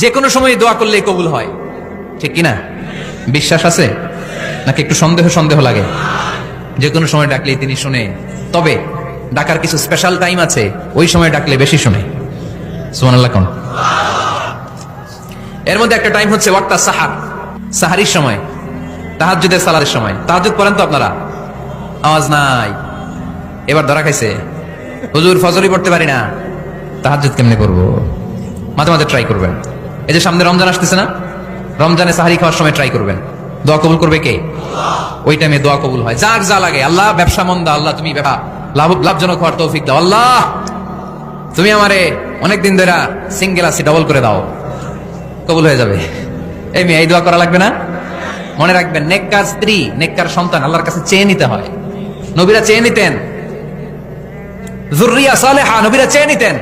যে কোনো সময় দোয়া করলেই কবুল হয়, ঠিক কিনা? বিশ্বাস আছে নাকি একটু সন্দেহ সন্দেহ লাগে? যে কোনো সময় ডাকলেই তিনি শুনে, তবে ডাকার কিছু স্পেশাল টাইম আছে, ওই সময় ডাকলে বেশি শুনে। সুবহানাল্লাহ কোন? এর মধ্যে একটা টাইম হচ্ছে ওয়াক্তা সাহার, সাহারির সময়, তাহাজ্জুদের সালাতের সময়। তাহাজ্জুদ পড়েন তো আপনারা? আওয়াজ নাই, এবার ধরা খাইছে। হুজুর ফজরই পড়তে পারি না, তাহাজ্জুদ কেমনে করবো? মাঝে মাঝে ট্রাই করবেন। এই যে সামনে রমজান আসতেছে না, রমজানে সাহারি খাওয়ার সময় ট্রাই করবেন। দোয়া কবুল করবে কে? ওই টাইমে দোয়া কবুল হয়। যার যা লাগে, আল্লাহ ব্যবসা মন্দা, আল্লাহ তুমি লাভজনক হওয়ার তৌফিক দাও, আল্লাহ তুমি আমারে অনেকদিন ধরে সিঙ্গেল আছি, ডবল করে দাও, কবুল হয়ে যাবে। এই মেয়ে, এই দোয়া করা লাগবে না? মনে রাখবেন, নেককার স্ত্রী, নেককার সন্তান আল্লাহর কাছে চেয়ে নিতে হয়। নবীরা চেয়ে নিতেন, যুররিয়া সালেহা নবীরা চেয়ে নিতেন।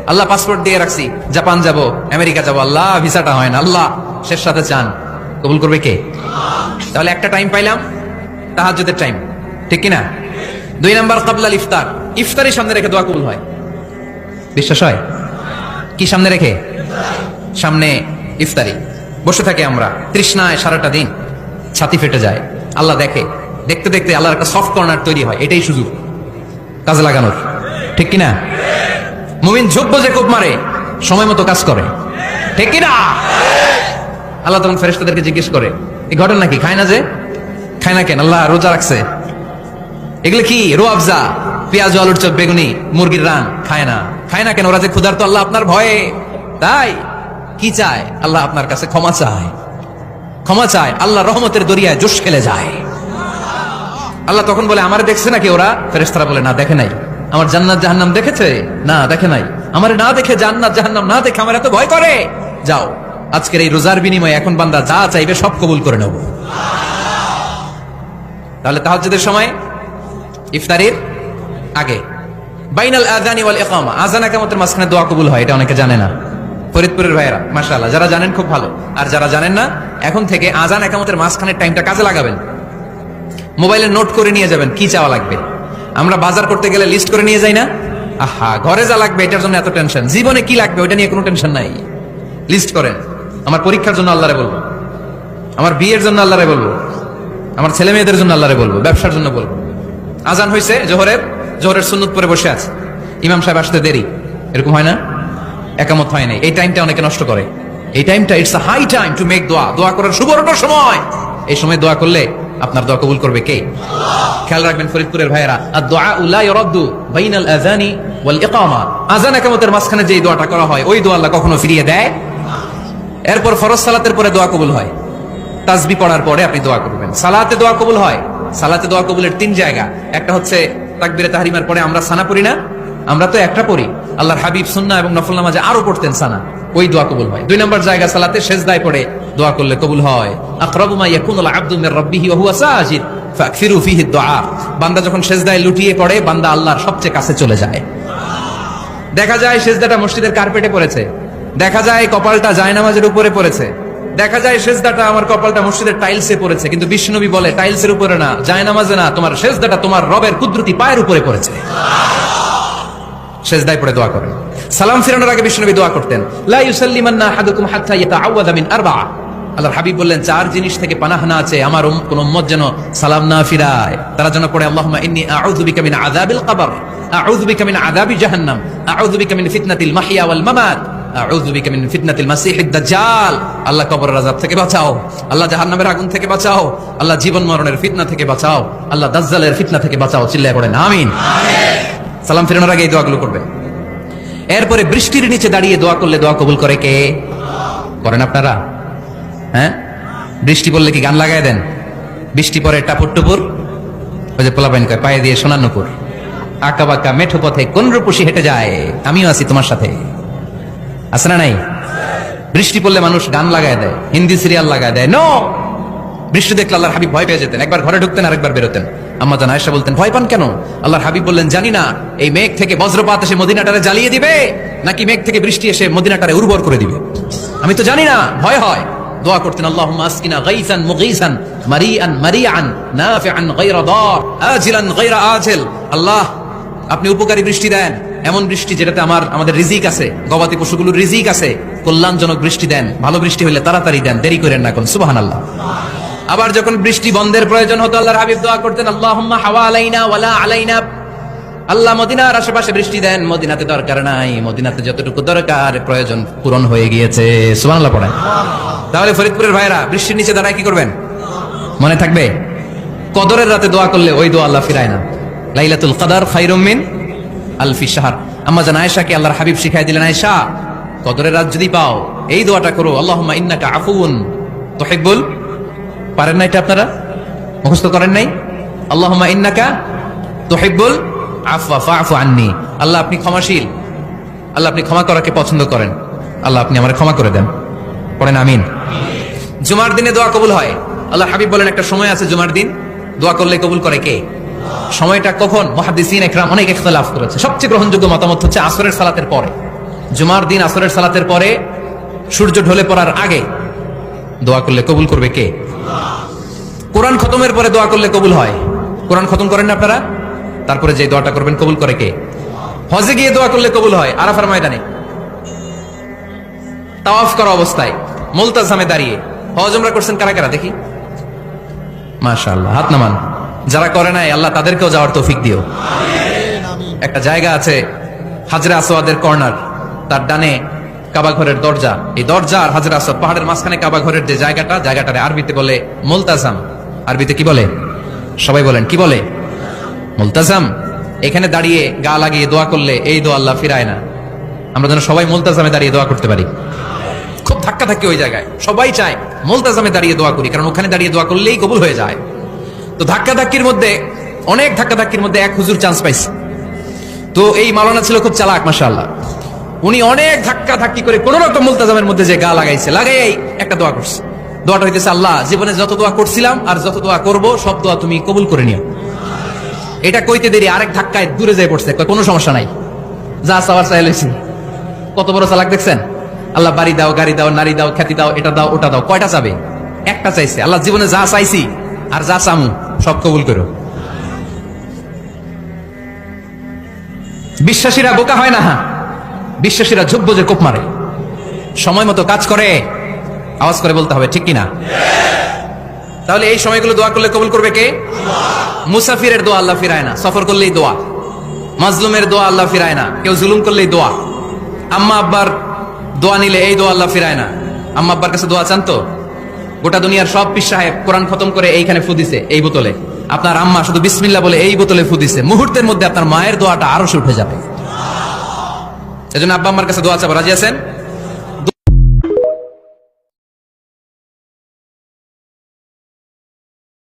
আল্লাহ পাসপোর্ট দিয়ে রাখছি, জাপান যাব, আমেরিকা যাব, আল্লাহ ভিসাটা হয় না, আল্লাহ শেষ সাথে চান, কবুল করবে কে? তাহলে একটা টাইম পাইলাম, তাহাজ্জুদের টাইম, ঠিক কিনা? 2 নাম্বার ক্বাবলাল ইফতার, ইফতারি সামনে রেখে দোয়া কবুল হয়। বিশ্বাস হয়? কি সামনে রেখে? সামনে ইফতারি। বসে থাকি আমরা তৃষ্ণায় সারাটা দিন, ছাতি ফেটে যায়, আল্লাহ দেখে, দেখতে দেখতে আল্লাহর একটা সফট কর্নার তৈরি হয়। এটাই সুযোগ কাজে লাগানোর, ঠিক কিনা? মুমিন ঝোপ বোঝে কোপ মারে, সময় মতো কাজ করে, ঠিক কিনা? আল্লাহ তখন ফেরেশতাদেরকে জিজ্ঞেস করে, এই ঘটনা কি? খায় না যে, খায় না কেন? আল্লাহ রোজা রাখছে, এগুলো কি? রোয়াবজা, পেঁয়াজ, আলুর চপ, বেগুনি, মুরগির রান, খায় না। খায় না কেন? ওরা যে ক্ষুধার্ত, আল্লাহ আপনার ভয়ে। তাই কি চায়? আল্লাহ আপনার কাছে ক্ষমা চায়, ক্ষমা চায়। আল্লাহ রহমতের দরিয়ায় জোশ খেলে যায়। আল্লাহ তখন বলে, আমারে দেখছে নাকি ওরা? ফেরেশতারা বলে, না দেখে নাই। আমার জান্নাত জাহান্নাম দেখেছে? না দেখে নাই। আমারে না দেখে, জান্নাত জাহান্নাম না দেখে আমার এত ভয় করে? যাও, আজকের এই রোজার বিনিময়ে এখন বান্দা যা চাইবে সব কবুল করে নেব। তাহলে তাহাজ্জুদের সময়, ইফতারির আগে, বাইনাল আযানি ওয়াল ইকামা, আযান ইকামতের মাঝখানে দোয়া কবুল হয়। এটা অনেকে জানে না। ফরিদপুরের ভাইয়েরা মাশাআল্লাহ, যারা জানেন খুব ভালো, আর যারা জানেন না, এখন থেকে আযান ইকামতের মাঝখানের টাইমটা কাজে লাগাবেন। মোবাইলে নোট করে নিয়ে যাবেন কি চাওয়া লাগবে। আমরা বাজার করতে গেলে লিস্ট করে নিয়ে যাই না? আহা, ঘরে যা লাগবে এটার জন্য এত টেনশন, জীবনে কি লাগবে ওটা নিয়ে কোনো টেনশন নাই। লিস্ট করেন। আমার পরীক্ষার জন্য আল্লাহরে বলবো, আমার বিয়ের জন্য আল্লাহরে বলবো, আমার ছেলে মেয়েদের জন্য আল্লাহরে বলবো, ব্যবসার জন্য বলবো। আজান হয়েছে জোহরের সুন্নত পরে বসে আছে, ইমাম সাহেব আসতে দেরি, এরকম হয় না? একামত হয় নাই, এই টাইমটা অনেকে নষ্ট করে। এই টাইমটা it's a high time to make দোয়া, দোয়া করার সুবর্ণ সময়। এই সময় দোয়া করলে আপনার দোয়া কবুল করবে কে? খেয়াল রাখবেন ফরিদপুরের ভাইয়েরা, আদ-দুআউ লা ইউরাদ্দু বাইনাল আযানি ওয়াল ইকামা, আযান ইকামতের মাঝখানে যেই দোয়াটা করা হয় ওই দোয়া আল্লাহ কখনো ফিরিয়ে দেয়। এরপর ফরজ সালাতের পরে দোয়া কবুল হয়, তাসবিহ পড়ার পরে আপনি দোয়া করবেন। সালাতে দোয়া কবুল হয়। সালাতে দোয়া কবুলের 3 জায়গা। একটা হচ্ছে তাকবীরে তাহরিমার পরে আমরা সানা পড়ি না, আমরা তো একটা পড়ি, আল্লাহর হাবিব সুন্নাহ এবং নফল নামাজে আরো পড়তেন সানা, ওই দোয়া কবুল হয়। 2 নম্বর জায়গা সালাতে সেজদায় পড়ে দোয়া করলে কবুল হয়। আকরাবু মা ইয়াকুনুল আবদু মির রাব্বিহি ওয়া হুয়া সাজিদ ফাকসিরু ফিহি দুআ, বান্দা যখন সেজদায় লুটিয়ে পড়ে বান্দা আল্লাহর সবচেয়ে কাছে চলে যায়। দেখা যায় সেজদাটা মসজিদের কার্পেটে পড়েছে, দেখা যায় কপালটা জায়নামাজের উপরে পড়েছে, দেখা যায় সেজদাটা আমার কপালটা মসজিদের টাইলসে পড়েছে, কিন্তু বিশ্বনবী বলে টাইলসের উপরে না, জায়নামাজে না, তোমার সেজদাটা তোমার রবের কুদরতি পায়ের উপরে পড়েছে। সেজদায় পড়ে দোয়া করেন। সালাম ফিরানোর আগে বিশ্বনবী দোয়া করতেন, লা ইউসাল্লিমান্না আহাদুকুম হাত্তা ইয়াতাআওয়াযা মিন আরবা'a, আল্লাহর হাবিব বললেন 4 জিনিস থেকে পানাহ না আছে আমার কোন উম্মত যেন সালাম না ফিরায়। তারা যেন পড়ে, আল্লাহুম্মা ইন্নী আউযু বিকা মিন আযাবিল কবর, আউযু বিকা মিন আযাবি জাহান্নাম, আউযু বিকা মিন ফিতনাতিল মাহইয়া ওয়াল মামাত, আউযু বিকা মিন ফিতনাতিল মাসিহিদ দাজ্জাল। আল্লাহ কবরের আযাব থেকে বাঁচাও, আল্লাহ জাহান্নামের আগুন থেকে বাঁচাও, আল্লাহ জীবন মরণের ফিতনা থেকে বাঁচাও, আল্লাহ দাজ্জালের ফিতনা থেকে বাঁচাও। চিল্লায়ে পড়েন আমিন। সালাম ফিরানোর আগে এই দোয়াগুলো করবেন। এরপরে বৃষ্টির নিচে দাঁড়িয়ে দোয়া করলে দোয়া কবুল করে কে? করেন আপনারা? হ্যাঁ, বৃষ্টি পড়লে কি গান লাগায় দেন? বৃষ্টি পরে টাপুর টুপুর, ওই যে পোলাপাইন কয় পায়ে দিয়ে সোনার নুপুর, আঁকা বাঁকা মেঠো পথে কোন রূপসী হেঁটে যায়, আমিও আছি তোমার সাথে, আছে না নাই? বৃষ্টি পড়লে মানুষ গান লাগায় দেয়, হিন্দি সিরিয়াল লাগায় দেয়। নো, বৃষ্টি দেখলে আল্লাহর হাবিব ভয় পেয়ে যেতেন, একবার ঘরে ঢুকতেন আর একবার বেরোতেন। আম্মা জান আয়েশা বলতেন, ভয় পান কেন? আল্লাহর হাবিব বললেন, জানি না এই মেঘ থেকে বজ্রপাত এসে মদিনাটারে জ্বালিয়ে দিবে নাকি মেঘ থেকে বৃষ্টি এসে মদিনাটারে উর্বর করে দিবে, আমি তো জানি না, ভয় হয়। দোয়া করতেন, আল্লাহুম্মা আসকিনা গাইসান মুগীসান মারিআন মারিআন নাফিআন গায়রা দার আজিলান গায়রা আজিল, আল্লাহ আপনি উপকারী বৃষ্টি দেন, এমন বৃষ্টি যেটাতে আমাদের রিজিক আছে, গবাদি পশুগুলোর রিজিক আছে, কল্যাণজনক বৃষ্টি দেন, ভালো বৃষ্টি হইলে তাড়াতাড়ি দেন, দেরি করেন না কোন। সুবহানাল্লাহ। আবার যখন বৃষ্টি বন্ধের প্রয়োজন হতো আল্লাহর হাবিব দোয়া করতেন, আল্লাহুম্মা হাওয়া আলাইনা ওয়ালা আলাইনা। আল্লাহ মদিনার আশেপাশে বৃষ্টি দেন, মদিনাতে দরকার নাই, মদিনাতে যতটুকু দরকার প্রয়োজন পূরণ হয়ে গিয়েছে। সুবহানাল্লাহ পড়েন। তাহলে ফরিদপুরের ভাইরা বৃষ্টির নিচে দাঁড়ায় কি করবেন মনে থাকবে? কদরের রাতে দোয়া করলে ওই দোয়া আল্লাহ ফিরায় না। লাইলাতুল কদর খায়রুম মিন আলফি শাহর। আম্মা জান আয়েশাকে আল্লাহর হাবিব শিখাই দিলেন, আয়েশা কদরের রাত যদি পাও এই দোয়াটা করো, আল্লাহুম্মা ইন্নাকা আফুউন তুহিব্বুল। পারেন না এটা? আপনারা মুখস্থ করেন নাই? আল্লাহুম্মা ইন্নাকা তুহিব্বুল আফওয়া ফা'ফু আন্নি। আল্লাহ আপনি ক্ষমাশীল, আল্লাহ আপনি ক্ষমা করাকে পছন্দ করেন, আল্লাহ আপনি আমারে ক্ষমা করে দেন। পড়েন আমিন। জুমার দিনে দোয়া কবুল হয়। আল্লাহ হাবিব বলেন একটা সময় আছে জুমার দিন দোয়া করলে কবুল করে কে? সময়টা কখন? মুহাদ্দিসিন ইকরাম অনেক ইখতিলাফ করেছে। সবচেয়ে গ্রহণযোগ্য মতামত হচ্ছে আসরের সালাতের পরে। জুমার দিন আসরের সালাতের পরে সূর্য ঢলে পড়ার আগে দোয়া করলে কবুল করবে কে? কোরআন খতমের পরে দোয়া করলে কবুল হয়। কোরআন খতম করেন না আপনারা? তারপরে যে দোয়াটা করবেন কবুল করে কে? হজে গিয়ে দোয়া করলে কবুল হয়। আরাফার ময়দানে তাওয়াফ করা অবস্থায় মুলতাজামে দাঁড়িয়ে। হজ উমরা করছেন কারা কারা দেখি? মাশাআল্লাহ, হাত নামান। যারা করে নাই আল্লাহ তাদেরকেও যাওয়ার তৌফিক দিও। একটা জায়গা আছে হাজরে আসওয়াদের কর্নার, তার ডানে কাবা ঘরের দরজা। এই দরজা আর হাজরে আসওয়াদ পাহাড়ের মাঝখানে কাবা ঘরের যে জায়গাটারে আরবিতে বলে মুলতাজাম। আরবিতে কি বলে? সবাই বলেন কি বলে? মুলতাজাম। এখানে দাঁড়িয়ে গা লাগিয়ে দোয়া করলে এই দোয়া আল্লাহ ফিরায় না। আমরা যেন সবাই মুলতাজামে দাঁড়িয়ে দোয়া করতে পারি। খুব ধাক্কা ধাক্কি ওই জায়গায়, সবাই চায় মুলতাজামে দাঁড়িয়ে দোয়া করি, কারণ ওখানে দাঁড়িয়ে দোয়া করলেই কবুল হয়ে যায়। তো ধাক্কা ধাক্কির মধ্যে অনেক ধাক্কা ধাক্কির মধ্যে এক হুজুর চান্স পাইছে। তো এই মাওলানা ছিল খুব চালাক মাশাআল্লাহ। উনি অনেক ধাক্কা ধাক্কি করে কোন রকম মুলতাজামের মধ্যে যে গা লাগাইছে, লাগাই একটা দোয়া করছে। দোয়াটা হইতেছে, আল্লাহ জীবনে যত দোয়া করছিলাম আর যত দোয়া করব সব দোয়া তুমি কবুল করে নিও। এটা কইতে দেরি আরেক ধাক্কায় দূরে যেয়ে পড়ছে, কোনো সমস্যা নাই, যা চাওয়ার চাই লইছি। কত বড় চালাক দেখছেন? আল্লাহ বাড়ি দাও, গাড়ি দাও, নারী দাও, খ্যাতি দাও, এটা দাও, ওটা দাও, কয়টা চাবে? একটা চাইছে। আল্লাহ জীবনে যা চাইছি আর যা চামু সব কবুল করো। বিশ্বাসীরা বোকা হয় না, বিশ্বাসীরা ঝুঁকবো যে কোপ মারে। সময় মতো কাজ করে, আওয়াজ করে বলতে হবে ঠিক কিনা? তাহলে এই সময়গুলো দোয়া করলে কবুল করবে কে? মুসাফিরের দোয়া আল্লাহ ফিরায় না, সফর করলেই দোয়া। মাজলুমের দোয়া আল্লাহ ফিরায় না, কেউ জুলুম করলেই দোয়া। আম্মা আব্বার দোয়া নিলে এই দোয়া আল্লাহ ফিরায় না। আম্মা আব্বার কাছে দোয়া চান তো? গোটা দুনিয়ার সব পীর সাহেব কোরআন খতম করে এইখানে ফু দিছে এই বোতলে, আপনার আম্মা শুধু বিসমিল্লাহ বলে এই বোতলে ফু দিছে, মুহূর্তের মধ্যে আপনার মায়ের দোয়াটা আরো উঠে যাবে। এজন্য আব্বা আম্মার কাছে দোয়া চাবো, রাজি আছেন?